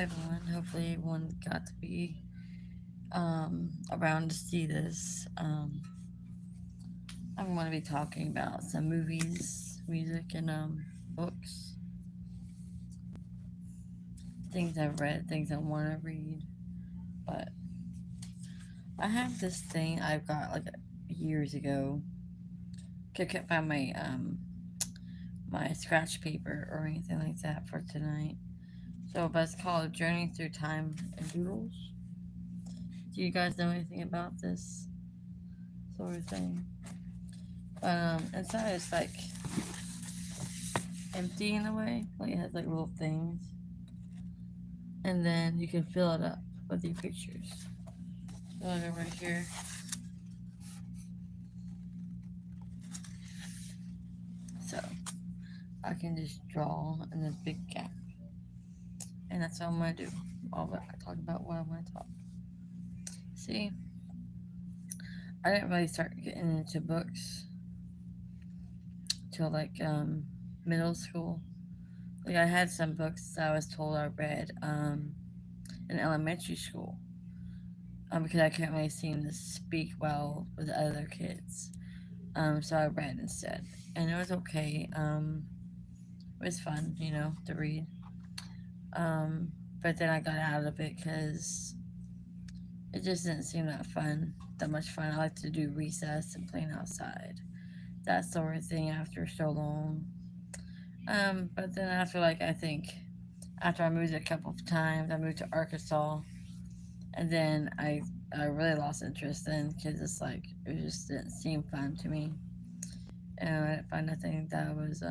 everyone. Hopefully everyone got to be around to see this. I'm going to be talking about some movies, music, and books, things I've read, things I want to read. But I have this thing I got like years ago. I can't find my scratch paper or anything like that for tonight. But it's called Journey Through Time and Doodles. Do you guys know anything about this sort of thing? Inside it's like empty in a way. Like it has like little things, and then you can fill it up with your pictures. So I go right here. So I can just draw in this big gap, and that's all I'm gonna do. All that I talk about what I want to talk. See, I didn't really start getting into books till like middle school. Like I had some books that I was told I read in elementary school because I couldn't really seem to speak well with the other kids. So I read instead, and it was okay. It was fun, to read. But then I got out of it because it just didn't seem that much fun. I like to do recess and playing outside, that sort of thing after so long. But then after I think after I moved a couple of times, I moved to Arkansas, and then I really lost interest then because it's like it just didn't seem fun to me, and I didn't find nothing that I was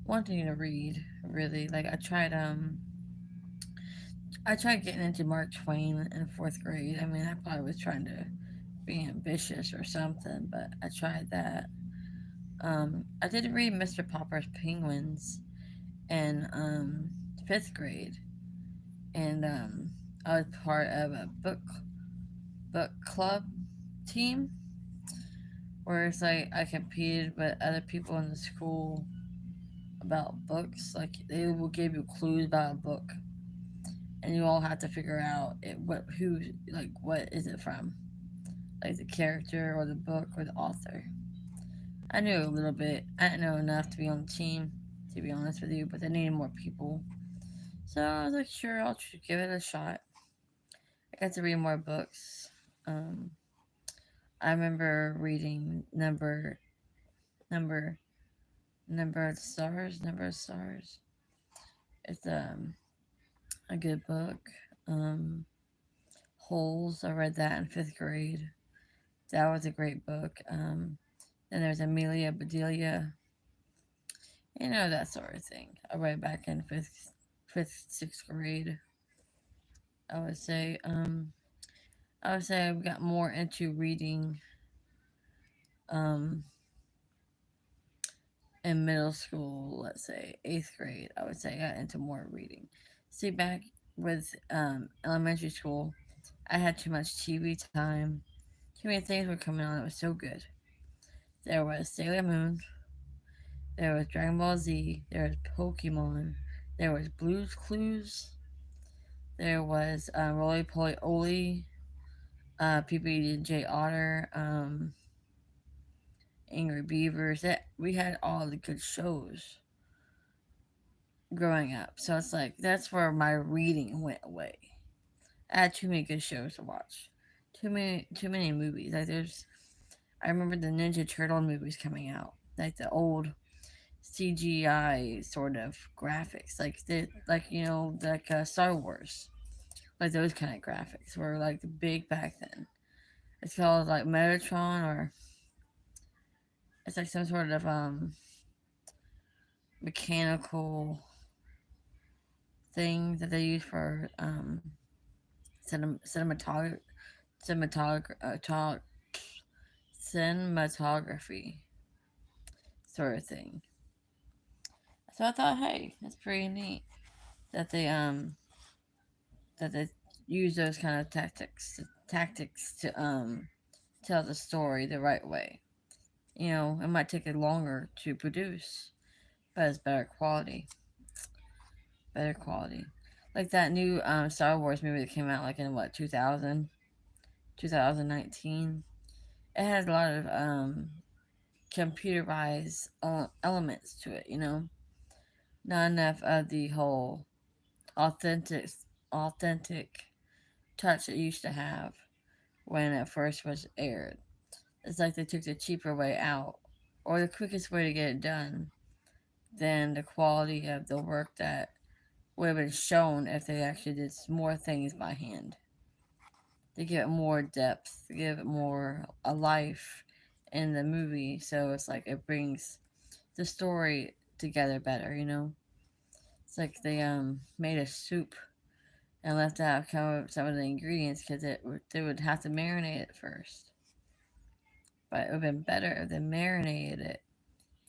wanting to read really. Like I tried getting into Mark Twain in fourth grade. I mean, I probably was trying to be ambitious or something, but I tried that. I did read Mr. Popper's Penguins in fifth grade, and I was part of a book club team where it's like I competed with other people in the school about books. Like they will give you clues about a book, and you all have to figure out what is it from, like the character or the book or the author. I knew a little bit. I didn't know enough to be on the team, to be honest with you, but they needed more people. So I was like, sure, give it a shot. I got to read more books. Um, I remember reading number number of stars. It's a good book. Um, Holes. I read that in fifth grade. That was a great book. Then there's Amelia Bedelia. That sort of thing. I read back in sixth grade. I would say. I would say I got more into reading um, in middle school. Let's say eighth grade. I would say I got into more reading. See, back with elementary school, I had too much TV time. Too many things were coming on. It was so good. There was Sailor Moon. There was Dragon Ball Z. There was Pokemon. There was Blue's Clues. There was Roly Poly Oly. PBJ Otter. Angry Beavers. We had all the good shows growing up. So it's like that's where my reading went away. I had too many good shows to watch. Too many movies. I remember the Ninja Turtle movies coming out. Like the old CGI sort of graphics. Star Wars. Like those kind of graphics were like big back then. It's called like Metatron, or it's like some sort of mechanical thing that they use for cinematography, cinematography, cinematography sort of thing. So I thought, hey, that's pretty neat that they use those kind of tactics to tell the story the right way. It might take it longer to produce, but it's better quality. Better quality. Like that new Star Wars movie that came out like in what 2019. It has a lot of computerized elements to it. Not enough of the whole authentic authentic touch it used to have when it first was aired. It's like they took the cheaper way out or the quickest way to get it done than the quality of the work that would have been shown if they actually did more things by hand. They give it more depth, they give it more a life in the movie, so it's like it brings the story together better. It's like they made a soup and left out some of the ingredients because they would have to marinate it first. But it would have been better if they marinated it,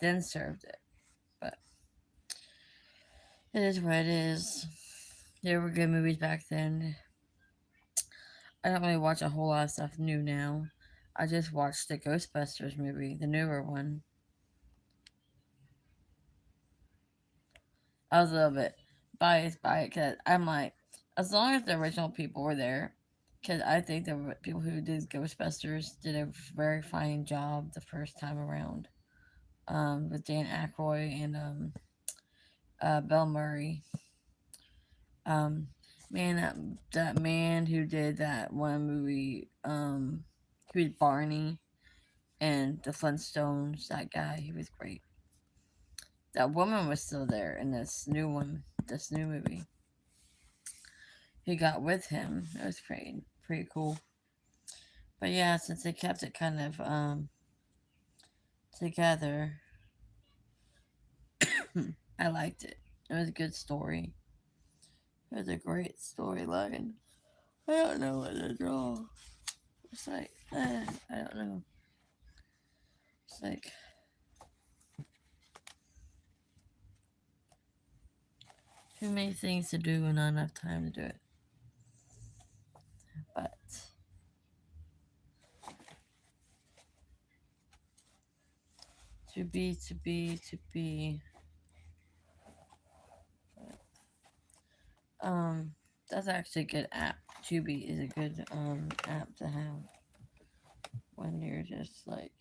then served it. But it is what it is. There were good movies back then. I don't really watch a whole lot of stuff new now. I just watched the Ghostbusters movie, the newer one. I was a little bit biased by it because I'm like, as long as the original people were there, because I think the people who did Ghostbusters did a very fine job the first time around, with Dan Aykroyd and Bill Murray. Um, man, that man who did that one movie, he was Barney and the Flintstones. That guy, he was great. That woman was still there in this new movie. He got with him. It was pretty cool. But yeah, since they kept it kind of together, I liked it. It was a good story. It was a great storyline. I don't know what to draw. It's like, I don't know. It's like, too many things to do and not enough time to do it. But to be. Um, that's actually a good app. Tubi is a good app to have when you're just like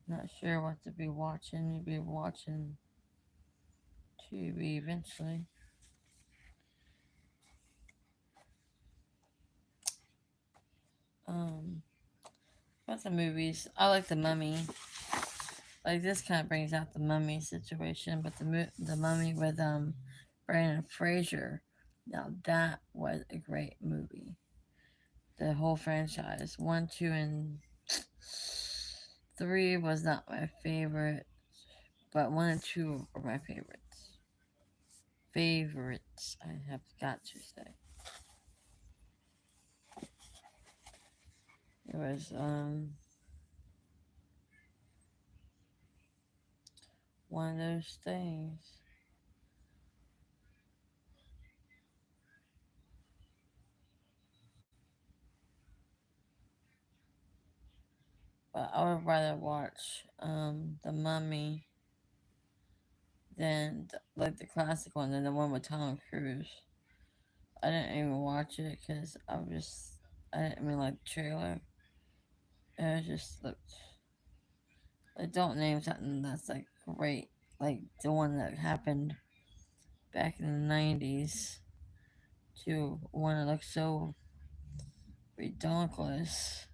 not sure what to be watching. You'll be watching Tubi eventually. Um, about the movies, I like The Mummy. Like this kind of brings out the Mummy situation, but the Mummy with Brandon Fraser. Now that was a great movie. The whole franchise, 1, 2, and 3 was not my favorite, but 1 and 2 were my favorites. Favorites, I have got to say. It was one of those things. But I would rather watch The Mummy than like the classic one than the one with Tom Cruise. I didn't even watch it because I didn't even like the trailer. It just looked like don't name something that's like great, like the one that happened back in the '90s to one that looks so ridiculous.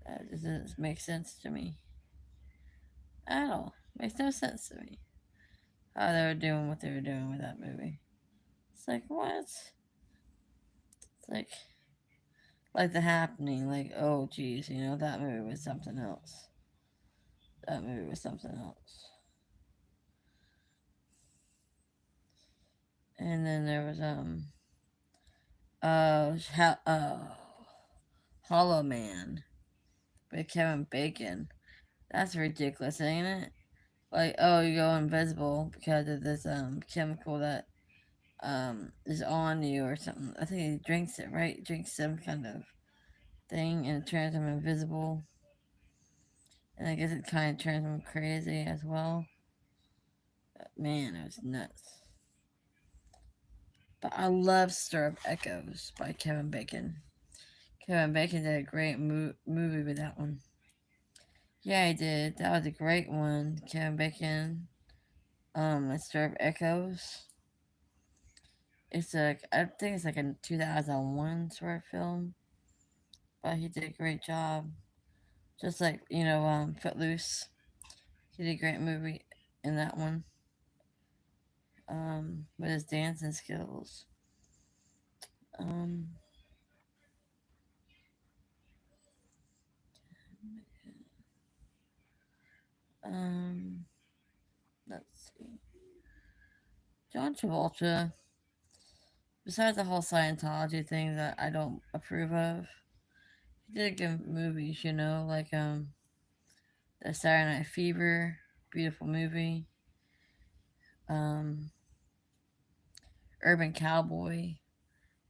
That doesn't make sense to me at all. Makes no sense to me how they were doing what they were doing with that movie. It's like what? It's like The Happening. Like oh geez, that movie was something else. That movie was something else. And then there was Hollow Man with Kevin Bacon. That's ridiculous, ain't it? Like, oh, you go invisible because of this chemical that is on you or something. I think he drinks it, right? He drinks some kind of thing and it turns him invisible. And I guess it kind of turns him crazy as well. Man, it was nuts. But I love Stir Up Echoes by Kevin Bacon. Kevin Bacon did a great movie with that one. Yeah, he did. That was a great one. Kevin Bacon. Stir Up Echoes. It's like I think it's like a 2001 sort of film, but he did a great job. Just like Footloose, he did a great movie in that one. With his dancing skills. Um, um, let's see. John Travolta. Besides the whole Scientology thing that I don't approve of, he did good movies. Like the Saturday Night Fever, beautiful movie. Um, Urban Cowboy,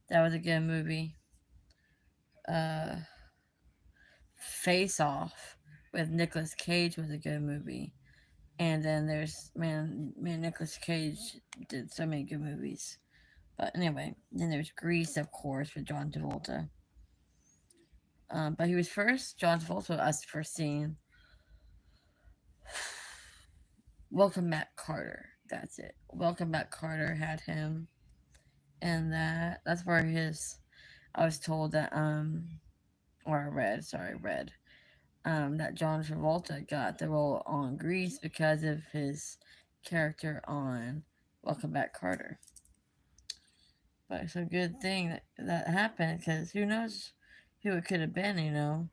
that was a good movie. Uh, Face Off with Nicolas Cage was a good movie. And then there's Nicolas Cage did so many good movies. But anyway, then there's Grease, of course, with John Travolta. But he was first. John Travolta was first seen. Welcome Back Carter. That's it. Welcome Back Carter had him, and that's where his. I was told that or I read. Sorry, read. That John Travolta got the role on Grease because of his character on Welcome Back Carter. But it's a good thing that happened because who knows who it could have been.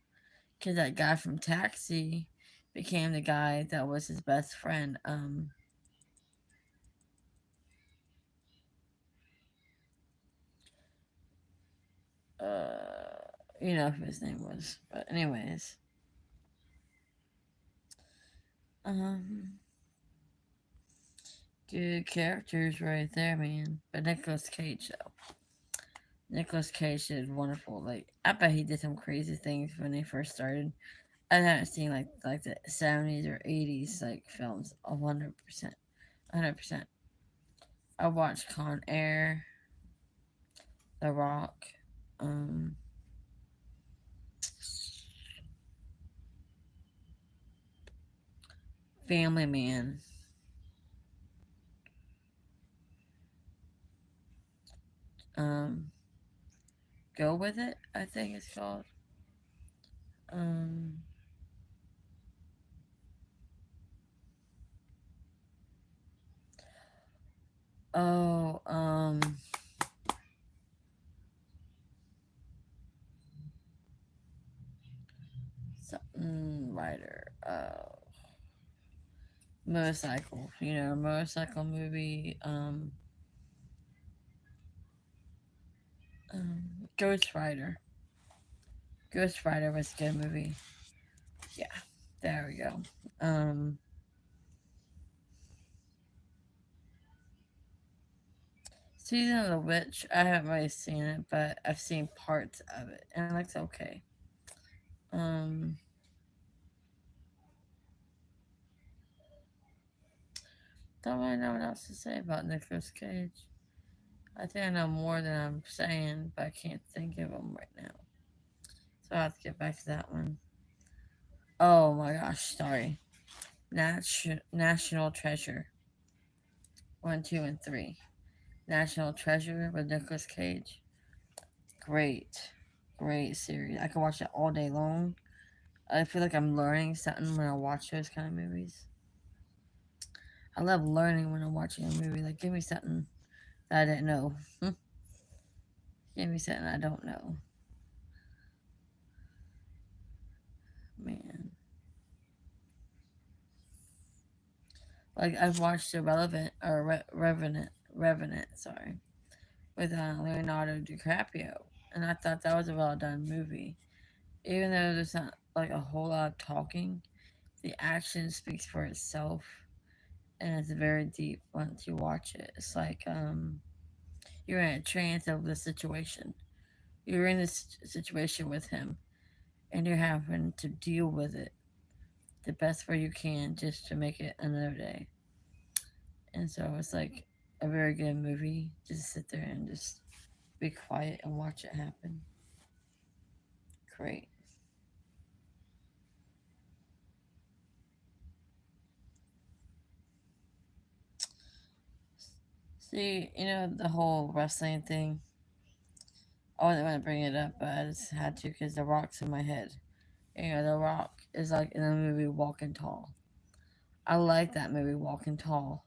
Because that guy from Taxi became the guy that was his best friend. Uh, who his name was. But anyways, um, good characters right there, man. But Nicolas Cage though. Nicolas Cage did wonderful. Like I bet he did some crazy things when they first started. I haven't seen like the 70s or 80s like films 100%. 100%. I watched Con Air, The Rock, um, Family Man. Um, Go With It, I think it's called. Um, oh, something writer. Motorcycle. Motorcycle movie. Ghost Rider. Ghost Rider was a good movie. Yeah, there we go. Um, Season of the Witch. I haven't really seen it, but I've seen parts of it, and it looks okay. Um, don't really know what else to say about Nicolas Cage. I think I know more than I'm saying, but I can't think of them right now. So I have to get back to that one. Oh my gosh, sorry. National Treasure. 1, 2, and 3. National Treasure with Nicolas Cage. Great. Great series. I can watch it all day long. I feel like I'm learning something when I watch those kind of movies. I love learning when I'm watching a movie. Like, give me something that I didn't know. Give me something I don't know. Man. Like, I've watched Irrelevant, or Revenant, sorry, with Leonardo DiCaprio. And I thought that was a well done movie. Even though there's not like a whole lot of talking, the action speaks for itself. And it's very deep once you watch it. It's like you're in a trance of the situation. You're in this situation with him, and you're having to deal with it the best way you can just to make it another day. And so it's like a very good movie. Just sit there and just be quiet and watch it happen. Great. See, the whole wrestling thing. I wasn't going to bring it up, but I just had to because The Rock's in my head. The Rock is like in the movie Walking Tall. I like that movie Walking Tall.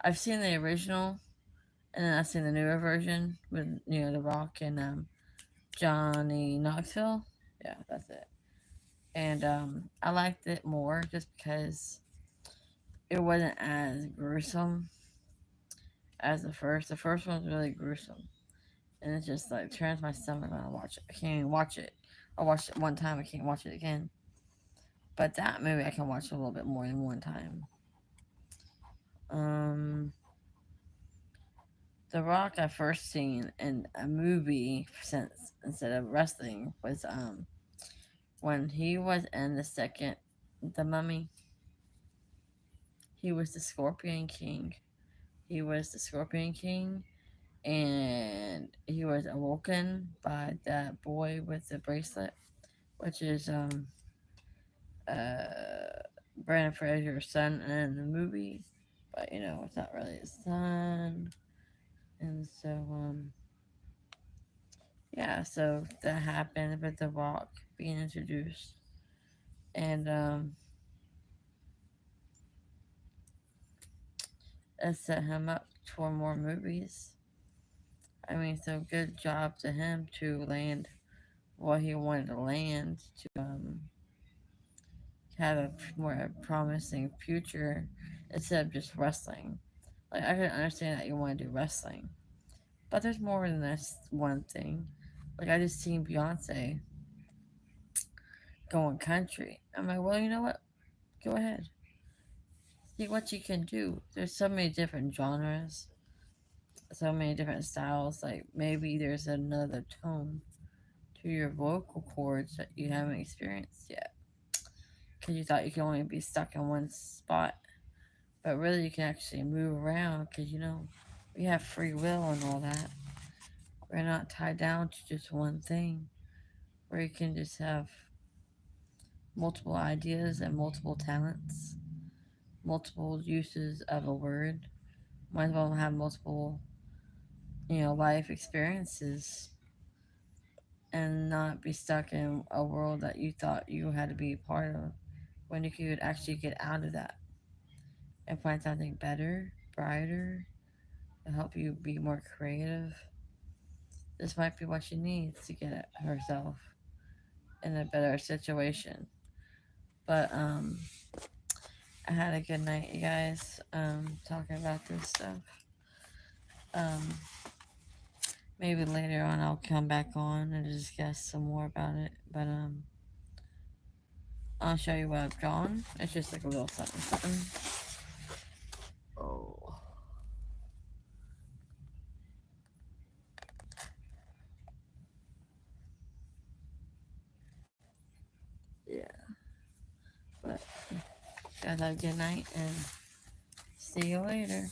I've seen the original, and then I've seen the newer version with The Rock and Johnny Knoxville. Yeah, that's it. And I liked it more just because it wasn't as gruesome as the first. The first one was really gruesome, and it just like turns my stomach when I watch it. I can't even watch it. I watched it one time. I can't watch it again. But that movie I can watch a little bit more than one time. Um, The Rock I first seen in a movie since instead of wrestling was when he was in the second The Mummy. He was the Scorpion King. He was the Scorpion King, and he was awoken by that boy with the bracelet, which is Brandon Fraser's son in the movie, but it's not really his son. And so yeah, so that happened with The Rock being introduced, and it set him up for more movies. I mean, so good job to him to land what he wanted to land to have a more promising future instead of just wrestling. Like I can understand that you want to do wrestling, but there's more than this one thing. Like I just seen Beyonce going country. I'm like, well, you know what? Go ahead. See what you can do. There's so many different genres, so many different styles. Like maybe there's another tone to your vocal cords that you haven't experienced yet because you thought you could only be stuck in one spot. But really, you can actually move around because we have free will and all that. We're not tied down to just one thing, where you can just have multiple ideas and multiple talents, multiple uses of a word. Might as well have multiple, life experiences and not be stuck in a world that you thought you had to be a part of when you could actually get out of that and find something better, brighter, to help you be more creative. This might be what she needs to get herself in a better situation. But I had a good night, you guys, talking about this stuff. Um, Maybe later on I'll come back on and discuss some more about it. But I'll show you what I've drawn. It's just like a little something something. Oh. Yeah. But guys have a good night and see you later.